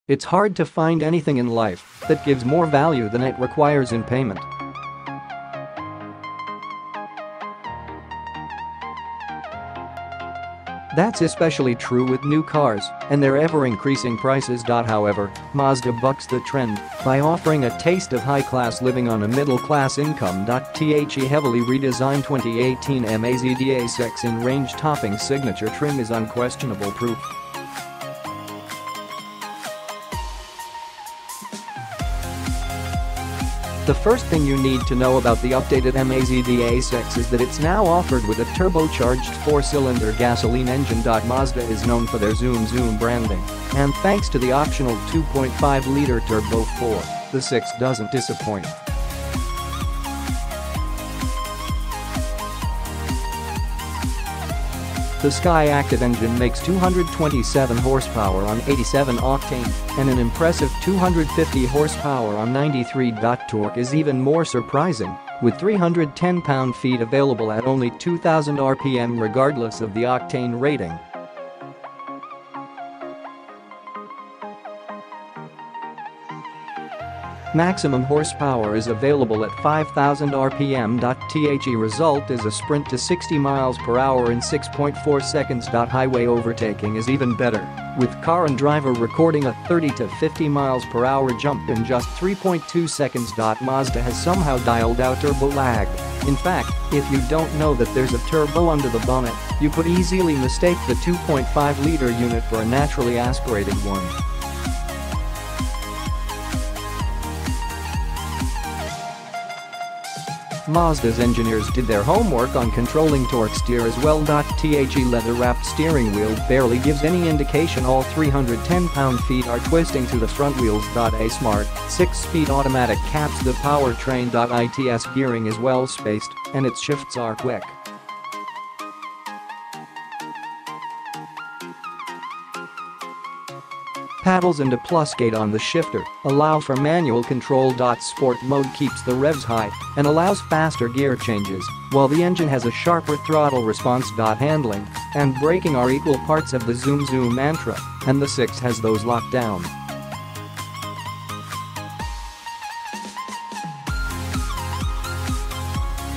It's hard to find anything in life that gives more value than it requires in payment. That's especially true with new cars and their ever-increasing prices. However, Mazda bucks the trend by offering a taste of high-class living on a middle-class income.The heavily redesigned 2018 Mazda6 in-range topping signature trim is unquestionable proof. The first thing you need to know about the updated Mazda6 is that it's now offered with a turbocharged 4-cylinder gasoline engine. Mazda is known for their zoom branding, and thanks to the optional 2.5-liter turbo 4, the 6 doesn't disappoint. The Skyactive engine makes 227 horsepower on 87 octane and an impressive 250 horsepower on 93. Torque is even more surprising, with 310 pound-feet available at only 2,000 rpm regardless of the octane rating. Maximum horsepower is available at 5,000 rpm. The result is a sprint to 60 miles per hour in 6.4 seconds. Highway overtaking is even better, with car and driver recording a 30 to 50 miles per hour jump in just 3.2 seconds. Mazda has somehow dialed out turbo lag. In fact, if you don't know that there's a turbo under the bonnet, you could easily mistake the 2.5-liter unit for a naturally aspirated one. Mazda's engineers did their homework on controlling torque steer as well. The leather-wrapped steering wheel barely gives any indication all 310 pound-feet are twisting to the front wheels.A smart, 6-speed automatic caps. The powertrain.Its gearing is well spaced, and its shifts are quick. Paddles and a plus gate on the shifter allow for manual control.Sport mode keeps the revs high and allows faster gear changes, while the engine has a sharper throttle response.Handling and braking are equal parts of the zoom mantra, and the 6 has those locked down.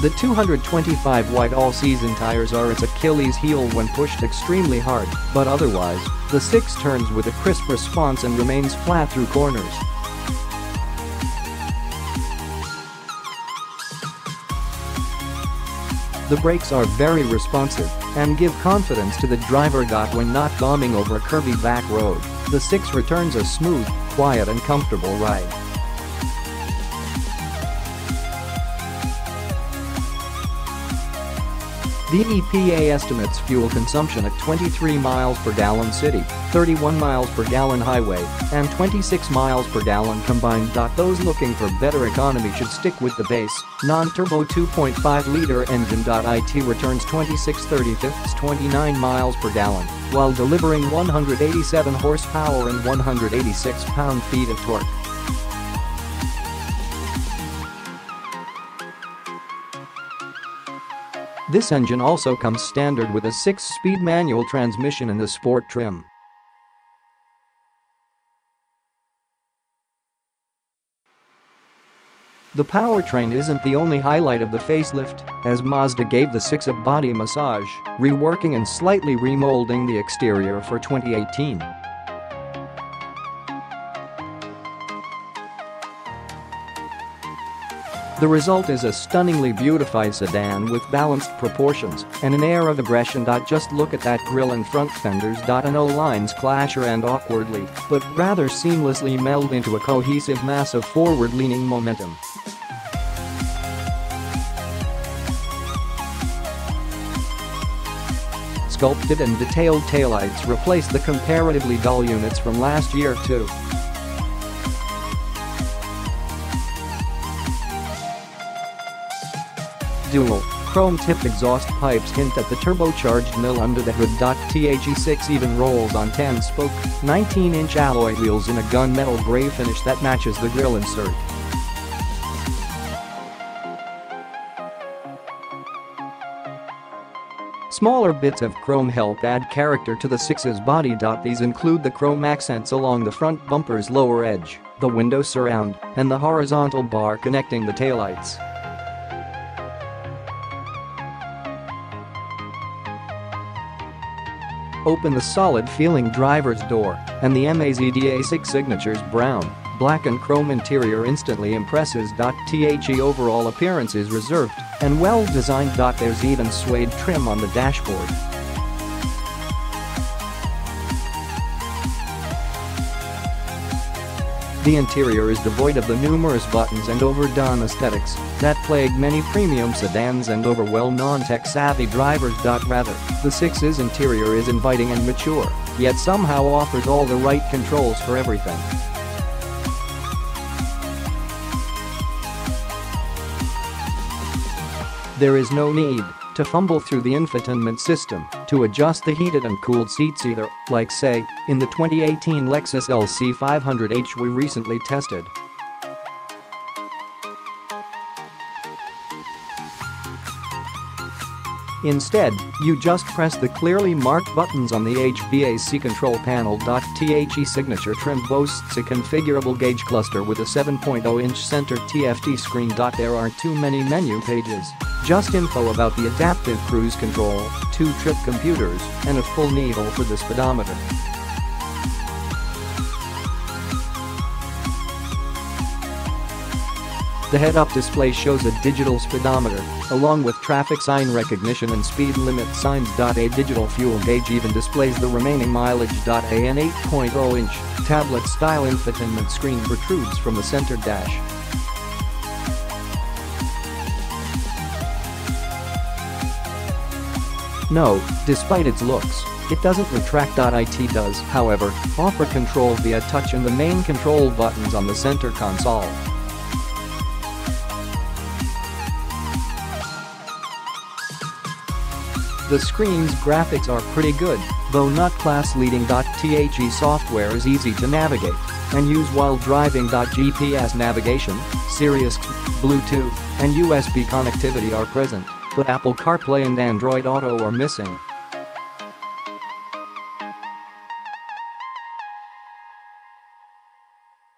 The 225 wide all-season tires are its Achilles heel when pushed extremely hard, but otherwise, the 6 turns with a crisp response and remains flat through corners. The brakes are very responsive and give confidence to the driver.When not bombing over a curvy back road. The 6 returns a smooth, quiet and comfortable ride. The EPA estimates fuel consumption at 23 miles per gallon city, 31 miles per gallon highway, and 26 miles per gallon combined. Those looking for better economy should stick with the base, non-turbo 2.5-liter engine.It returns 26/35, 29 miles per gallon, while delivering 187 horsepower and 186 pound-feet of torque. This engine also comes standard with a 6-speed manual transmission in the sport trim. The powertrain isn't the only highlight of the facelift, as Mazda gave the 6 a body massage, reworking and slightly remolding the exterior for 2018. The result is a stunningly beautified sedan with balanced proportions and an air of aggression. Just look at that grille and front fenders.No lines clash and awkwardly, but rather seamlessly meld into a cohesive mass of forward-leaning momentum. Sculpted and detailed taillights replace the comparatively dull units from last year too. Dual, chrome-tipped exhaust pipes hint at the turbocharged mill under the hood. The 6 even rolls on 10-spoke, 19-inch alloy wheels in a gunmetal gray finish that matches the grille insert. Smaller bits of chrome help add character to the 6's body. These include the chrome accents along the front bumper's lower edge, the window surround, and the horizontal bar connecting the taillights. Open the solid-feeling driver's door, and the Mazda6 signature's brown, black and chrome interior instantly impresses. The overall appearance is reserved and well designed. There's even suede trim on the dashboard. The interior is devoid of the numerous buttons and overdone aesthetics that plague many premium sedans and overwhelm non-tech-savvy drivers. Rather, the 6's interior is inviting and mature, yet somehow offers all the right controls for everything. There is no need to fumble through the infotainment system to adjust the heated and cooled seats either, like say, in the 2018 Lexus LC500H we recently tested. Instead, you just press the clearly marked buttons on the HVAC control panel. The signature trim boasts a configurable gauge cluster with a 7.0-inch center TFT screen. There aren't too many menu pages, just info about the adaptive cruise control, 2 trip computers, and a full needle for the speedometer. The head-up display shows a digital speedometer, along with traffic sign recognition and speed limit signs. A digital fuel gauge even displays the remaining mileage. An 8.0-inch tablet-style infotainment screen protrudes from the center dash. No, despite its looks, it doesn't retract. It does, however, offer control via touch and the main control buttons on the center console. The screen's graphics are pretty good, though not class-leading. The software is easy to navigate and use while driving. GPS navigation, Sirius, Bluetooth, and USB connectivity are present, but Apple CarPlay and Android Auto are missing.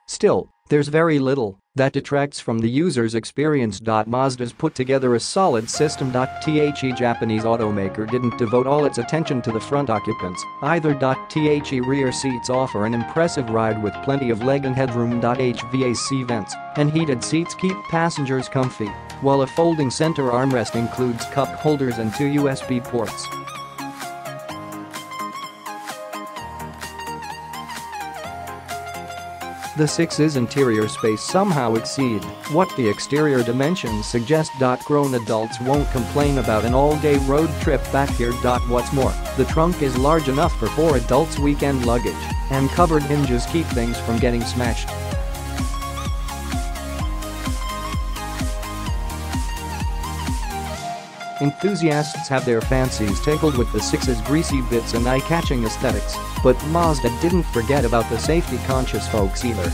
Still, there's very little that detracts from the user's experience. Mazda's put together a solid system. The Japanese automaker didn't devote all its attention to the front occupants either. The rear seats offer an impressive ride with plenty of leg and headroom. HVAC vents and heated seats keep passengers comfy, while a folding center armrest includes cup holders and 2 USB ports. The 6's interior space somehow exceed what the exterior dimensions suggest. Grown adults won't complain about an all-day road trip back here. What's more, the trunk is large enough for 4 adults' weekend luggage, and covered hinges keep things from getting smashed. Enthusiasts have their fancies tickled with the 6's greasy bits and eye-catching aesthetics, but Mazda didn't forget about the safety-conscious folks either.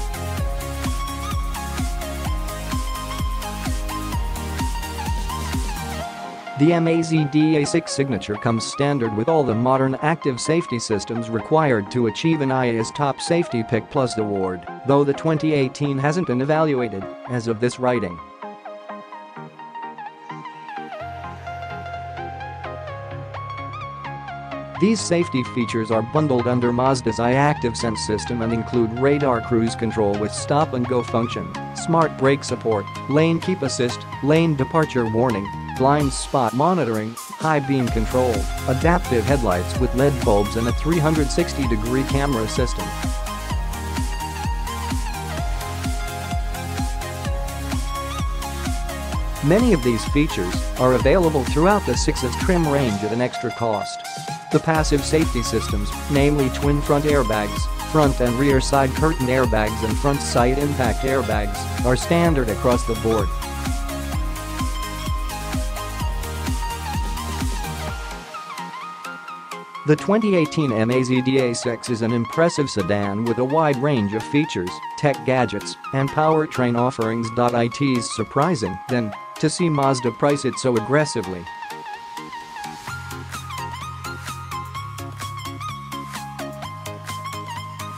The Mazda6 signature comes standard with all the modern active safety systems required to achieve an IA's Top Safety Pick Plus award, though the 2018 hasn't been evaluated as of this writing. These safety features are bundled under Mazda's Skyactiv Sense system and include radar cruise control with stop-and-go function, smart brake support, lane keep assist, lane departure warning, blind spot monitoring, high beam control, adaptive headlights with LED bulbs and a 360-degree camera system. Many of these features are available throughout the 6's trim range at an extra cost. The passive safety systems, namely twin front airbags, front and rear side curtain airbags and front side impact airbags, are standard across the board. The 2018 Mazda6 is an impressive sedan with a wide range of features, tech gadgets, and powertrain offerings. It's surprising, then, to see Mazda price it so aggressively.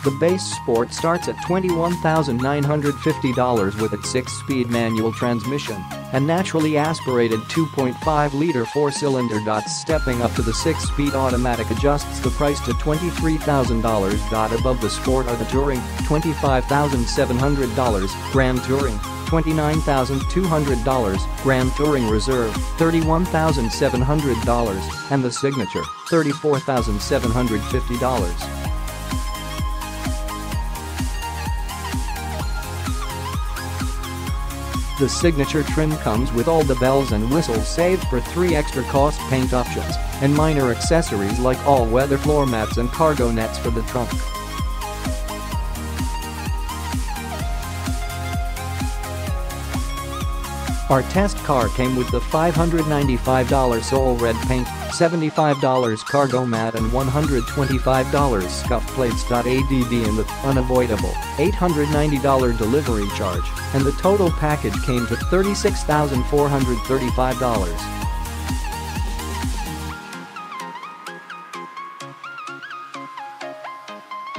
The base Sport starts at $21,950 with its 6-speed manual transmission and naturally aspirated 2.5-liter 4-cylinder. Stepping up to the 6-speed automatic adjusts the price to $23,000. Above the Sport are the Touring, $25,700, Grand Touring, $29,200, Grand Touring Reserve, $31,700, and the Signature, $34,750. The Signature trim comes with all the bells and whistles save for 3 extra cost paint options and minor accessories like all-weather floor mats and cargo nets for the trunk. Our test car came with the $595 Soul Red paint, $75 cargo mat and $125 scuff plates.Add and the unavoidable $890 delivery charge, and the total package came to $36,435.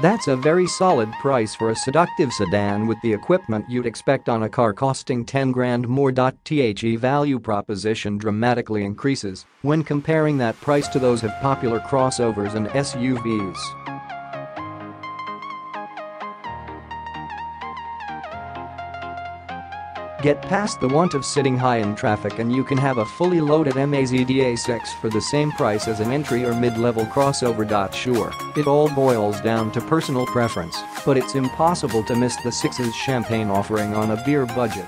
That's a very solid price for a seductive sedan with the equipment you'd expect on a car costing 10 grand more. The value proposition dramatically increases when comparing that price to those of popular crossovers and SUVs. Get past the want of sitting high in traffic and you can have a fully loaded Mazda6 for the same price as an entry or mid-level crossover. Sure, it all boils down to personal preference, but it's impossible to miss the 6's champagne offering on a beer budget.